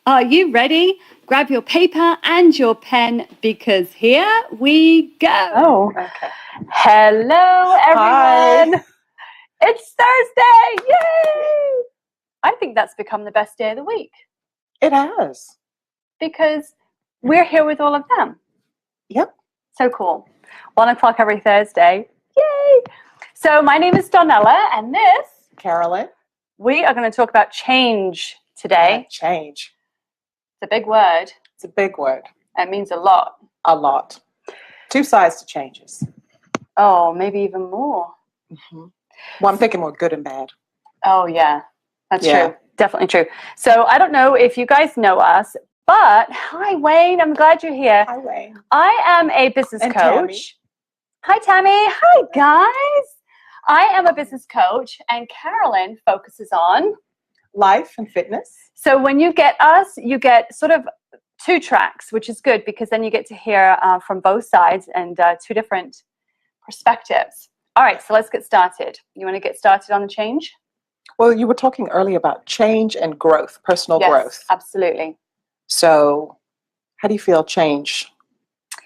Are you ready? Grab your paper and your pen because here we go. Oh, okay. Hello, everyone. Hi. It's Thursday. Yay! I think that's become the best day of the week It has. because we're here with all of them. Yep. So cool. 1 o'clock every Thursday. Yay! So my name is Donella, and this, Carolyn. we are going to talk about change today. Change. It's a big word. It's a big word. It means a lot. A lot. Two sides to changes. Oh, maybe even more. Mm-hmm. Well, I'm thinking more good and bad. Oh, yeah. That's true. Definitely true. So I don't know if you guys know us, but hi, Wayne. I'm glad you're here. Hi, Wayne. I am a business And coach. Tammy. Hi, Tammy. Hi, guys. I am a business coach, and Carolyn focuses on Life and fitness. So when you get us, you get sort of two tracks, which is good because then you get to hear from both sides and two different perspectives. All right, so let's get started. You want to get started on the change? Well, you were talking earlier about change and growth, personal growth. Absolutely. So how do you feel change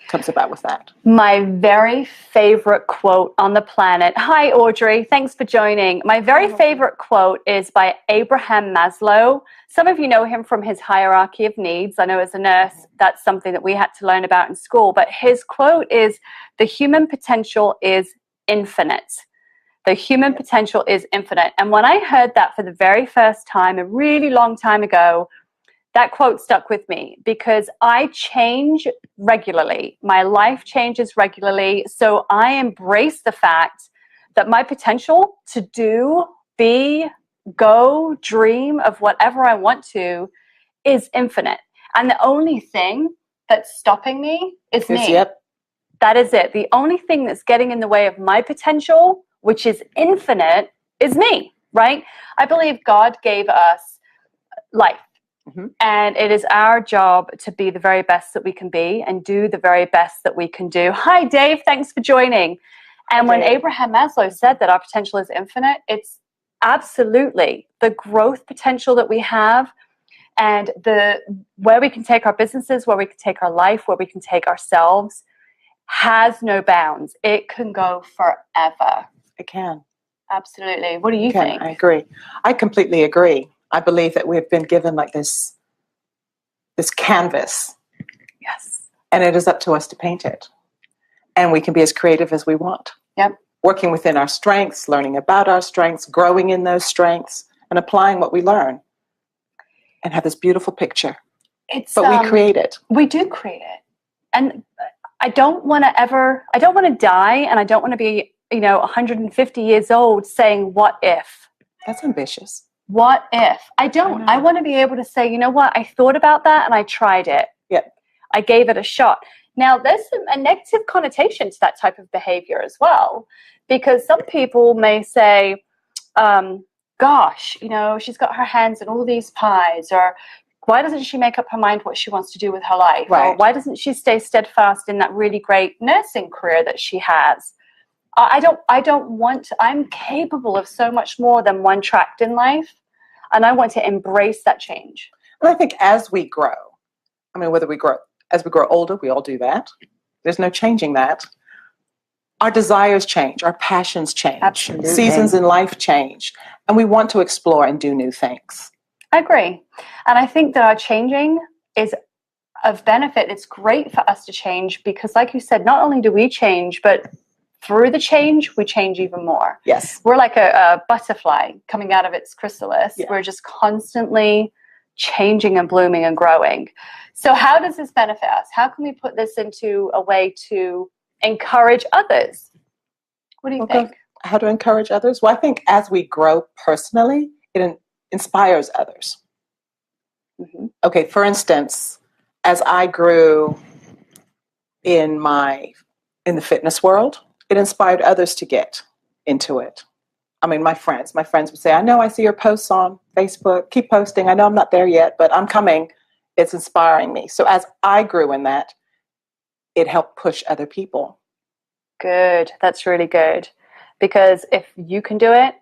comes about with that? My very favorite quote on the planet. Hi, Audrey. Thanks for joining. My very favorite quote is by Abraham Maslow. Some of you know him from his hierarchy of needs. I know as a nurse, that's something that we had to learn about in school. But his quote is, the human potential is infinite. The human potential is infinite. And when I heard that for the very first time, a really long time ago, that quote stuck with me because I change regularly. My life changes regularly. So I embrace the fact that my potential to do, be, go, dream of whatever I want to is infinite. And the only thing that's stopping me is me. Yep. That is it. The only thing that's getting in the way of my potential, which is infinite, is me, right? I believe God gave us life. Mm-hmm. And it is our job to be the very best that we can be and do the very best that we can do. Hi, Dave. Thanks for joining. And when Abraham Maslow said that our potential is infinite, it's absolutely the growth potential that we have and where we can take our businesses, where we can take our life, where we can take ourselves has no bounds. It can go forever. It can. Absolutely. What do you think? I agree. I completely agree. I believe that we've been given like this canvas. Yes. And it is up to us to paint it. And we can be as creative as we want. Yep. Working within our strengths, learning about our strengths, growing in those strengths, and applying what we learn. And have this beautiful picture. But we create it. We do create it. And I don't want to die, and I don't want to be, 150 years old saying, what if? That's ambitious. What if? I don't. I want to be able to say, you know what? I thought about that and I tried it. Yeah. I gave it a shot. Now, there's a negative connotation to that type of behavior as well, because some people may say, gosh, she's got her hands in all these pies, or why doesn't she make up her mind what she wants to do with her life? Right. Or why doesn't she stay steadfast in that really great nursing career that she has? I don't want to. I'm capable of so much more than one track in life. And I want to embrace that change. And I think as we grow, as we grow older, we all do that. There's no changing that. Our desires change. Our passions change. Absolutely. Seasons in life change. And we want to explore and do new things. I agree. And I think that our changing is of benefit. It's great for us to change because, like you said, not only do we change, but through the change, we change even more. Yes. We're like a butterfly coming out of its chrysalis. Yeah. We're just constantly changing and blooming and growing. So how does this benefit us? How can we put this into a way to encourage others? What do you think? How to encourage others? Well, I think as we grow personally, it inspires others. Mm-hmm. Okay, for instance, as I grew in the fitness world, it inspired others to get into it. I mean, my friends would say, I know I see your posts on Facebook, keep posting. I know I'm not there yet, but I'm coming. It's inspiring me. So as I grew in that, it helped push other people. Good. That's really good. Because if you can do it,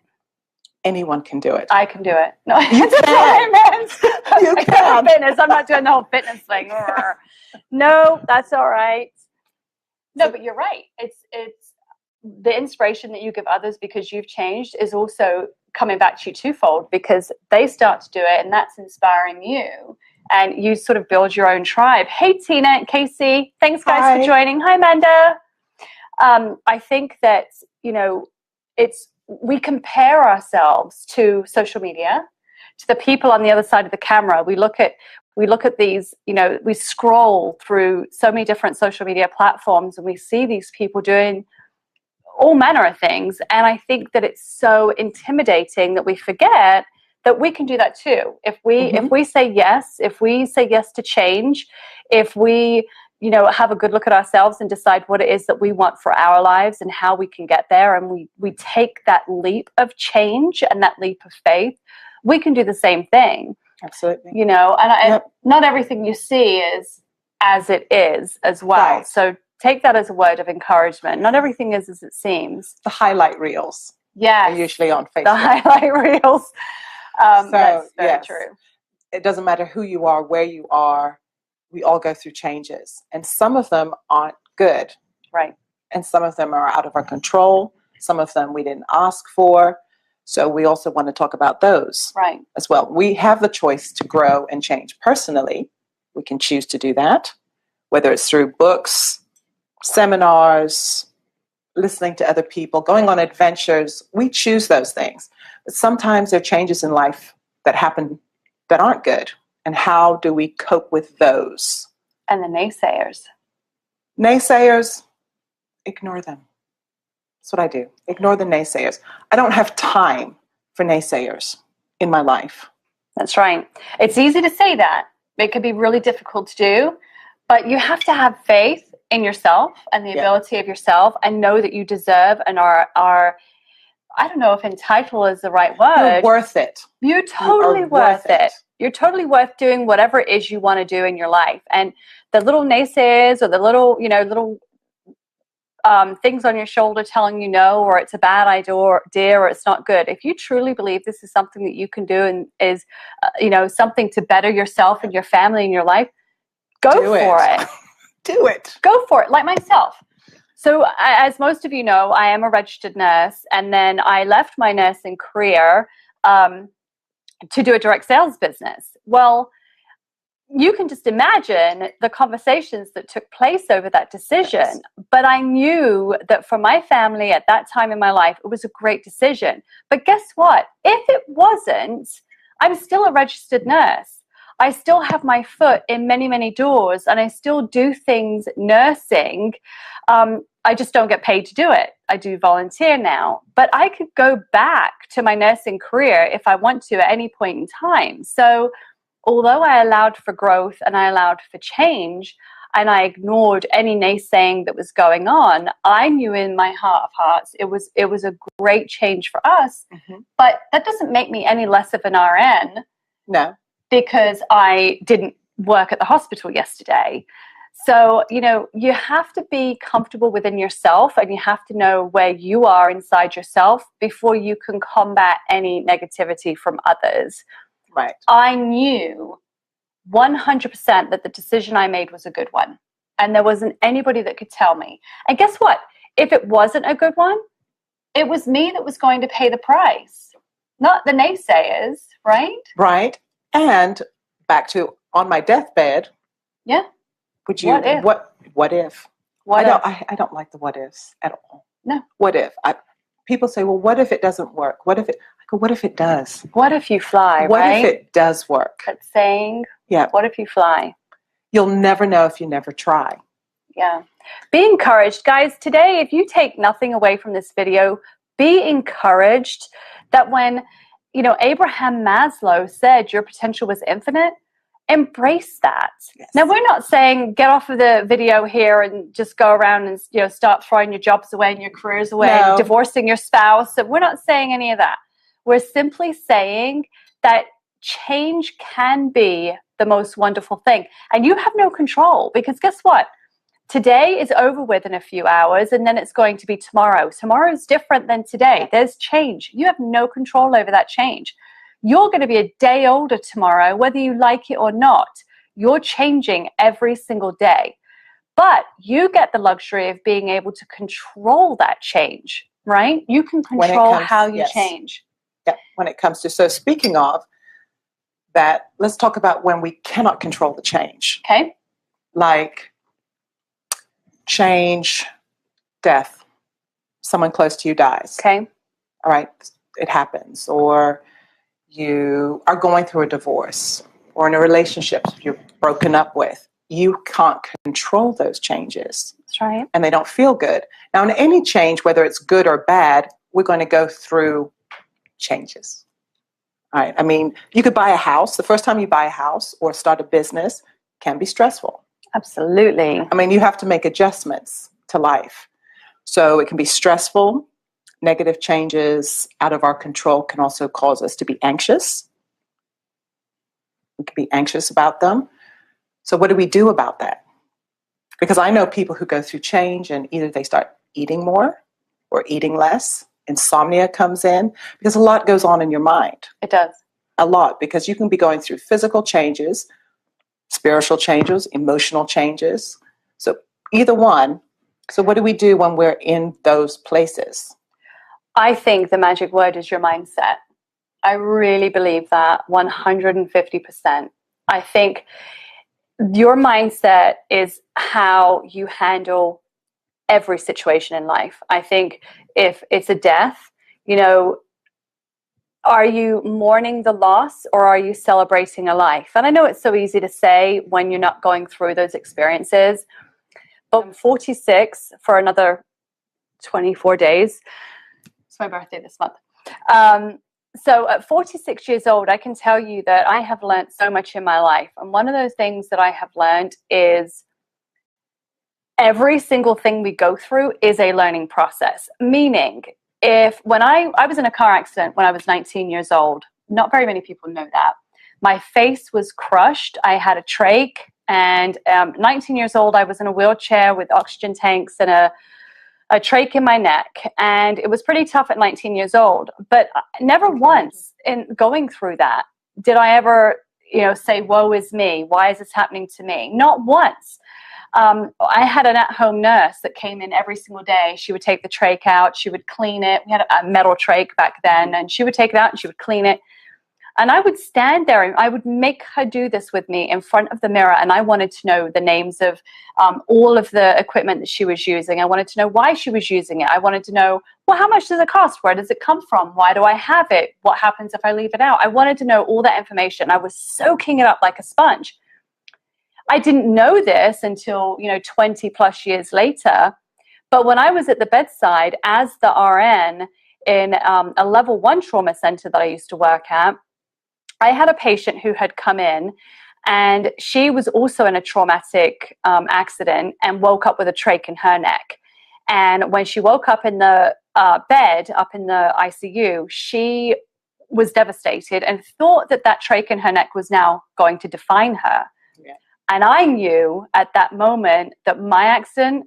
anyone can do it. I can do it. No, that's not what I meant. You can. Fitness. I'm not doing the whole fitness thing. No, that's all right. No, but you're right. It's the inspiration that you give others because you've changed is also coming back to you twofold because they start to do it and that's inspiring you. And you sort of build your own tribe. Hey, Tina and Casey. Thanks, guys, for joining. Hi, Amanda. I think that, we compare ourselves to social media, to the people on the other side of the camera. We look at these, we scroll through so many different social media platforms and we see these people doing all manner of things. And I think that it's so intimidating that we forget that we can do that too. If we say yes to change, if we, have a good look at ourselves and decide what it is that we want for our lives and how we can get there. And we take that leap of change and that leap of faith, we can do the same thing. Absolutely. Not everything you see is as it is as well. Right. So take that as a word of encouragement. Not everything is as it seems. The highlight reels. Yes. Are usually on Facebook. The highlight reels. That's very true. It doesn't matter who you are, where you are. We all go through changes. And some of them aren't good. Right. And some of them are out of our control. Some of them we didn't ask for. So we also want to talk about those as well. We have the choice to grow and change personally. We can choose to do that, whether it's through books, seminars, listening to other people, going on adventures. We choose those things. But sometimes there are changes in life that happen that aren't good. And how do we cope with those? And the naysayers. Naysayers, ignore them. That's what I do. Ignore the naysayers. I don't have time for naysayers in my life. That's right. It's easy to say that. It could be really difficult to do. But you have to have faith in yourself and the ability of yourself and know that you deserve and are I don't know if entitled is the right word. You're worth it. You're totally worth it. You're totally worth doing whatever it is you want to do in your life. And the little naysayers or the little things on your shoulder telling you no, or it's a bad idea or it's not good. If you truly believe this is something that you can do and is, something to better yourself and your family and your life, go for it. Do it. Go for it. Like myself. So as most of you know, I am a registered nurse, and then I left my nursing career to do a direct sales business. Well, you can just imagine the conversations that took place over that decision. Yes. But I knew that for my family at that time in my life, it was a great decision. But guess what? If it wasn't, I'm still a registered nurse. I still have my foot in many, many doors, and I still do things nursing. I just don't get paid to do it. I do volunteer now, but I could go back to my nursing career if I want to at any point in time. So although I allowed for growth and I allowed for change and I ignored any naysaying that was going on, I knew in my heart of hearts it was a great change for us. Mm-hmm. But that doesn't make me any less of an RN. No. Because I didn't work at the hospital yesterday. So, you have to be comfortable within yourself and you have to know where you are inside yourself before you can combat any negativity from others. Right. I knew 100% that the decision I made was a good one. And there wasn't anybody that could tell me. And guess what? If it wasn't a good one, it was me that was going to pay the price, not the naysayers, right? Right. And back to on my deathbed. Yeah. Would you? What if? I don't like the what ifs at all. No. What if? People say, well, what if it doesn't work? What if it? I go, what if it does? What if you fly? What right? if it does work? That saying. Yeah. What if you fly? You'll never know if you never try. Yeah. Be encouraged, guys. Today, if you take nothing away from this video, be encouraged that when Abraham Maslow said your potential was infinite, embrace that. Yes. Now, we're not saying get off of the video here and just go around and start throwing your jobs away and your careers away and divorcing your spouse. So we're not saying any of that. We're simply saying that change can be the most wonderful thing. And you have no control because guess what? Today is over with in a few hours and then it's going to be tomorrow. Tomorrow is different than today. There's change. You have no control over that change. You're going to be a day older tomorrow, whether you like it or not. You're changing every single day. But you get the luxury of being able to control that change, right? You can control how you change. Yeah, when it comes to, so speaking of that, let's talk about when we cannot control the change. Okay. Like change, death. Someone close to you dies. Okay. All right, it happens. Or you are going through a divorce, or in a relationship you're broken up with. You can't control those changes. That's right. And they don't feel good. Now, in any change, whether it's good or bad, we're going to go through changes. All right. I mean, you could buy a house. The first time you buy a house or start a business can be stressful. Absolutely. I mean, you have to make adjustments to life. So it can be stressful. Negative changes out of our control can also cause us to be anxious. We can be anxious about them. So what do we do about that? Because I know people who go through change and either they start eating more or eating less. Insomnia comes in because a lot goes on in your mind. It does. A lot, because you can be going through physical changes, spiritual changes, emotional changes. So either one. So what do we do when we're in those places? I think the magic word is your mindset. I really believe that 150%. I think your mindset is how you handle every situation in life. I think if it's a death, you know, are you mourning the loss or are you celebrating a life? And I know it's so easy to say when you're not going through those experiences, but I'm 46 for another 24 days. It's my birthday this month. So at 46 years old, I can tell you that I have learned so much in my life. And one of those things that I have learned is every single thing we go through is a learning process. Meaning, when I was in a car accident when I was 19 years old, not very many people know that. My face was crushed. I had a trach, and 19 years old, I was in a wheelchair with oxygen tanks and a trach in my neck, and it was pretty tough at 19 years old. But never once in going through that did I ever, say, woe is me. Why is this happening to me? Not once. I had an at-home nurse that came in every single day. She would take the trach out. She would clean it. We had a metal trach back then, and she would take it out and she would clean it. And I would stand there and I would make her do this with me in front of the mirror. And I wanted to know the names of all of the equipment that she was using. I wanted to know why she was using it. I wanted to know, well, how much does it cost? Where does it come from? Why do I have it? What happens if I leave it out? I wanted to know all that information. I was soaking it up like a sponge. I didn't know this until, 20 plus years later. But when I was at the bedside as the RN in a level 1 trauma center that I used to work at, I had a patient who had come in, and she was also in a traumatic accident and woke up with a trach in her neck. And when she woke up in the bed, up in the ICU, she was devastated and thought that trach in her neck was now going to define her. Yeah. And I knew at that moment that my accident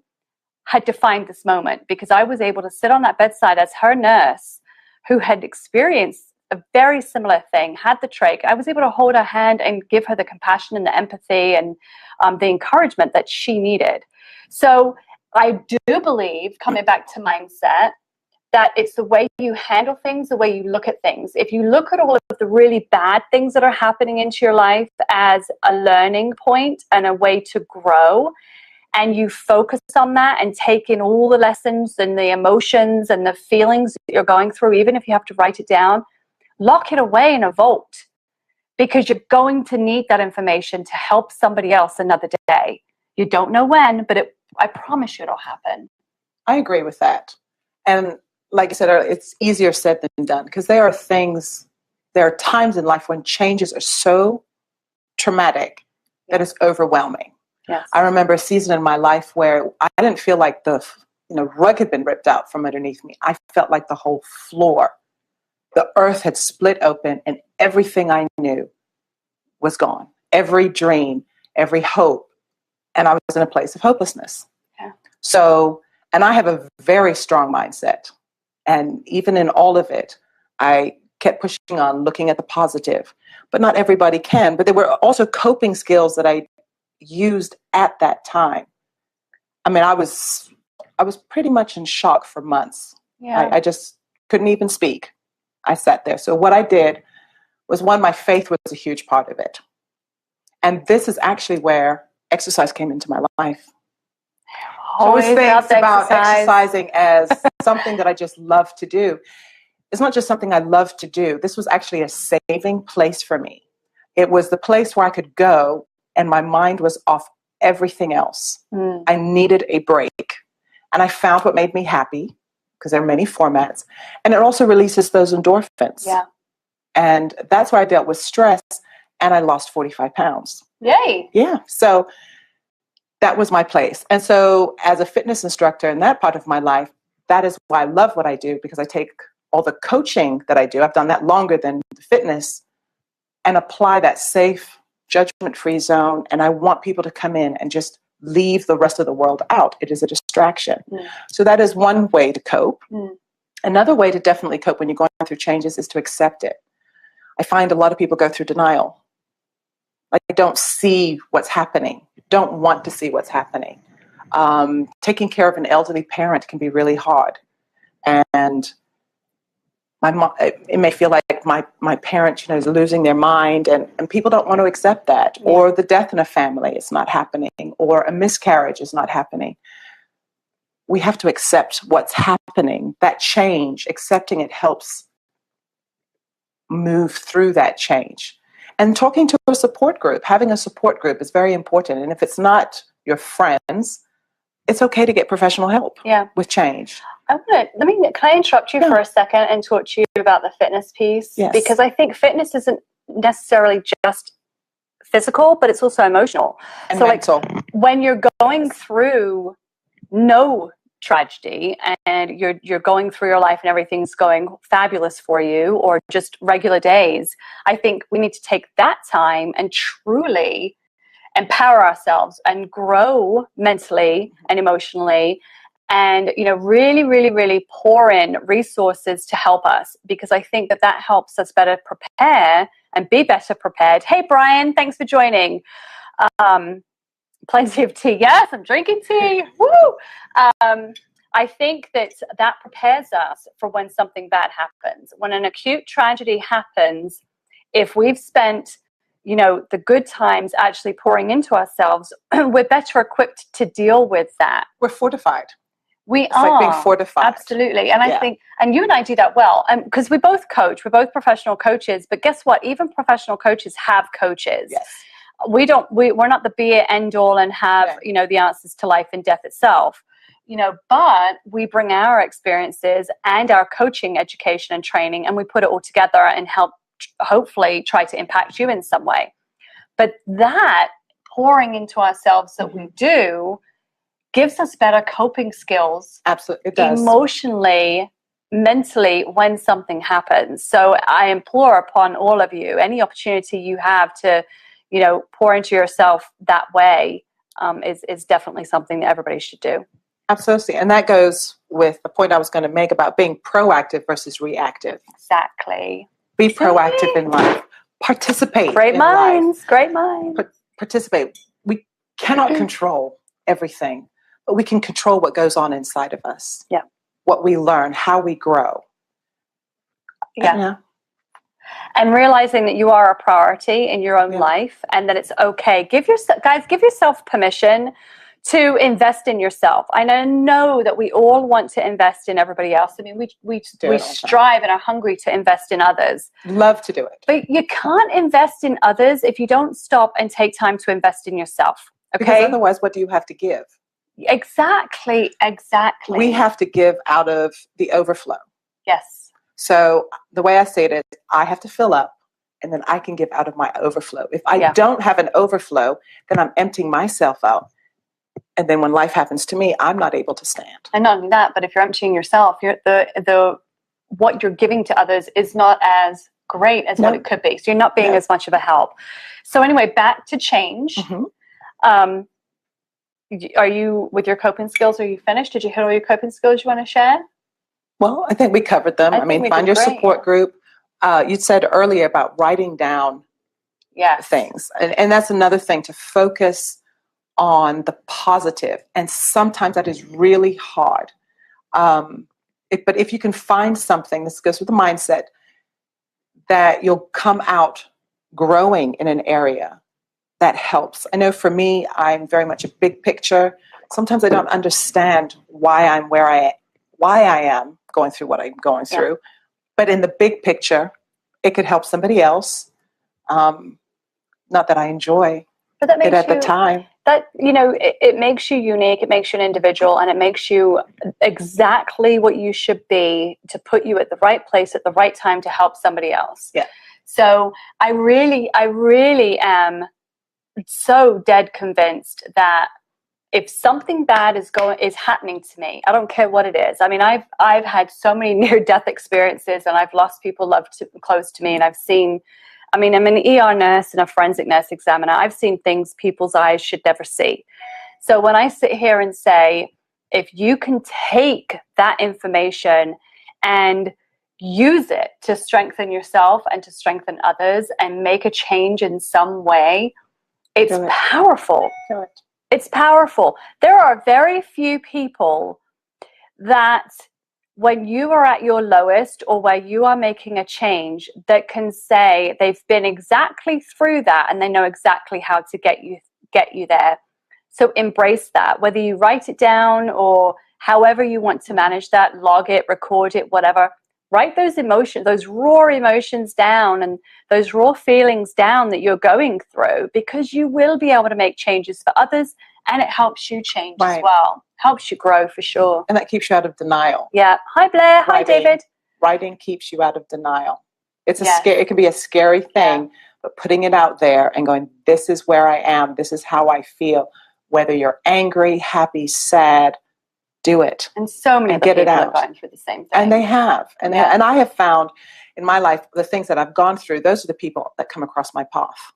had defined this moment, because I was able to sit on that bedside as her nurse who had experienced a very similar thing, had the trach. I was able to hold her hand and give her the compassion and the empathy and the encouragement that she needed. So I do believe, coming back to mindset, that it's the way you handle things, the way you look at things. If you look at all of the really bad things that are happening into your life as a learning point and a way to grow, and you focus on that and take in all the lessons and the emotions and the feelings that you're going through, even if you have to write it down, lock it away in a vault, because you're going to need that information to help somebody else another day. You don't know when, but I promise you it'll happen. I agree with that. And like I said earlier, it's easier said than done, because there are times in life when changes are so traumatic that it's overwhelming. Yes. I remember a season in my life where I didn't feel like the rug had been ripped out from underneath me. I felt like the whole floor, the earth had split open, and everything I knew was gone. Every dream, every hope. And I was in a place of hopelessness. Yeah. So, and I have a very strong mindset. And even in all of it, I kept pushing on, looking at the positive. But not everybody can. But there were also coping skills that I used at that time. I mean, I was pretty much in shock for months. Yeah. I just couldn't even speak. I sat there. So what I did was, one, my faith was a huge part of it. And this is actually where exercise came into my life. Always thinks about exercise. exercising as something that I just love to do. It's not just something I love to do. This was actually a saving place for me. It was the place where I could go and my mind was off everything else. I needed a break. And I found what made me happy, because there are many formats. And it also releases those endorphins. Yeah. And that's where I dealt with stress, and I lost 45 pounds. Yay. Yeah. So that was my place. And so as a fitness instructor in that part of my life, that is why I love what I do, because I take all the coaching that I do, I've done that longer than the fitness, and apply that safe, judgment-free zone. And I want people to come in and just leave the rest of the world out. It is a distraction. So that is one way to cope. Another way to definitely cope when you're going through changes is to accept it. I find a lot of people go through denial. Like, they don't see what's happening, don't want to see what's happening. Taking care of an elderly parent can be really hard. And my mom, it may feel like my parent, is losing their mind, and people don't want to accept that. Yeah. Or the death in a family is not happening, or a miscarriage is not happening. We have to accept what's happening. That change, accepting it helps move through that change. And talking to a support group, having a support group is very important. And if it's not your friends, it's okay to get professional help with change. Can I interrupt you for a second and talk to you about the fitness piece? Yes. Because I think fitness isn't necessarily just physical, but it's also emotional. And so mental. Like, when you're going through no tragedy and you're going through your life and everything's going fabulous for you, or just regular days, I think we need to take that time and truly empower ourselves and grow mentally and emotionally, and really, really, really pour in resources to help us, because I think that helps us better prepare and be better prepared. Hey Brian, thanks for joining. Plenty of tea. Yes, I'm drinking tea. Woo! I think that prepares us for when something bad happens. When an acute tragedy happens, if we've spent the good times actually pouring into ourselves, we're better equipped to deal with that. We're fortified. It's like being fortified. Absolutely. And I think, and you and I do that well, because we both coach, we're both professional coaches, but guess what? Even professional coaches have coaches. Yes. We're not the be end all and have, the answers to life and death itself, but we bring our experiences and our coaching education and training, and we put it all together and help hopefully try to impact you in some way. But that pouring into ourselves that we do gives us better coping skills. Absolutely, it does. Emotionally, mentally, when something happens. So I implore upon all of you, any opportunity you have to, pour into yourself that way is definitely something that everybody should do. Absolutely. And that goes with the point I was going to make about being proactive versus reactive. Exactly. Be proactive in life. Participate. Great in minds. life. Great minds. Participate. We cannot control everything, but we can control what goes on inside of us. Yeah. What we learn, how we grow. Yeah. And realizing that you are a priority in your own life, and that it's okay. Give yourself permission to invest in yourself. I know that we all want to invest in everybody else. I mean, we strive and are hungry to invest in others. Love to do it. But you can't invest in others if you don't stop and take time to invest in yourself. Okay? Because otherwise, what do you have to give? Exactly. We have to give out of the overflow. Yes. So the way I say it is, I have to fill up, and then I can give out of my overflow. If I don't have an overflow, then I'm emptying myself out. And then when life happens to me, I'm not able to stand. And not only that, but if you're emptying yourself, what you're giving to others is not as great as what it could be. So you're not being as much of a help. So anyway, back to change. Are you, with your coping skills, are you finished? Did you hit all your coping skills you want to share? Well, I think we covered them. I mean, find your support group. You said earlier about writing down things. And that's another thing, to focus on the positive. And sometimes that is really hard. But if you can find something, this goes with the mindset, that you'll come out growing in an area, that helps. I know for me, I'm very much a big picture. Sometimes I don't understand why I am going through what I'm going through. But in the big picture, it could help somebody else. Not that I enjoy but that makes it at the time. That, it makes you unique, it makes you an individual, and it makes you exactly what you should be, to put you at the right place at the right time to help somebody else. Yeah. So I really am so dead convinced that if something bad is happening to me, I don't care what it is. I mean, I've had so many near-death experiences, and I've lost people close to me, and I've seen, I'm an ER nurse and a forensic nurse examiner. I've seen things people's eyes should never see. So when I sit here and say, if you can take that information and use it to strengthen yourself and to strengthen others and make a change in some way, it's powerful. It's powerful. There are very few people that, when you are at your lowest or where you are making a change, that can say they've been exactly through that and they know exactly how to get you there. So embrace that, whether you write it down or however you want to manage that, log it, record it, whatever. Write those emotions, those raw emotions down, and those raw feelings down that you're going through, because you will be able to make changes for others, and it helps you change as well. Helps you grow for sure. And that keeps you out of denial. Yeah. Hi, Blair. Hi, David. Writing keeps you out of denial. It can be a scary thing, but putting it out there and going, this is where I am, this is how I feel, whether you're angry, happy, sad, do it. And so many other people are going through the same thing. And they have. And I have found in my life, the things that I've gone through, those are the people that come across my path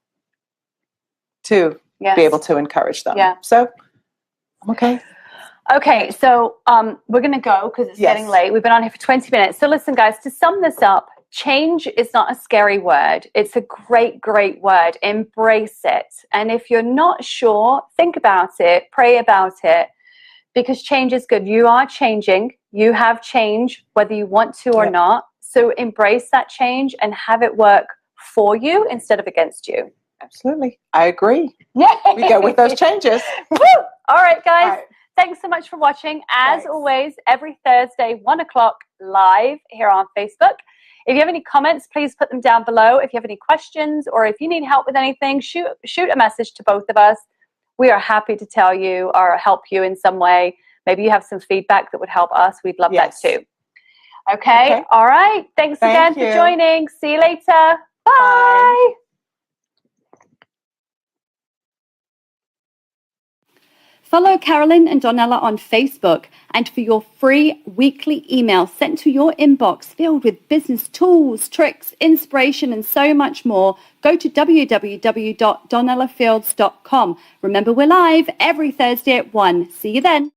to be able to encourage them. Yeah. So, okay. Okay, so we're going to go because it's getting late. We've been on here for 20 minutes. So listen, guys, to sum this up, change is not a scary word. It's a great, great word. Embrace it. And if you're not sure, think about it, pray about it, because change is good. You are changing. You have change, whether you want to or not. So embrace that change and have it work for you instead of against you. Absolutely. I agree. Yeah. We go with those changes. Woo! All right, guys. All right. Thanks so much for watching. As always, every Thursday, 1:00 live here on Facebook. If you have any comments, please put them down below. If you have any questions or if you need help with anything, shoot a message to both of us. We are happy to tell you or help you in some way. Maybe you have some feedback that would help us. We'd love that too. Okay. All right. Thanks again for joining. See you later. Bye. Follow Carolyn and Donella on Facebook, and for your free weekly email sent to your inbox filled with business tools, tricks, inspiration, and so much more, go to www.donellafields.com. Remember, we're live every Thursday at 1. See you then.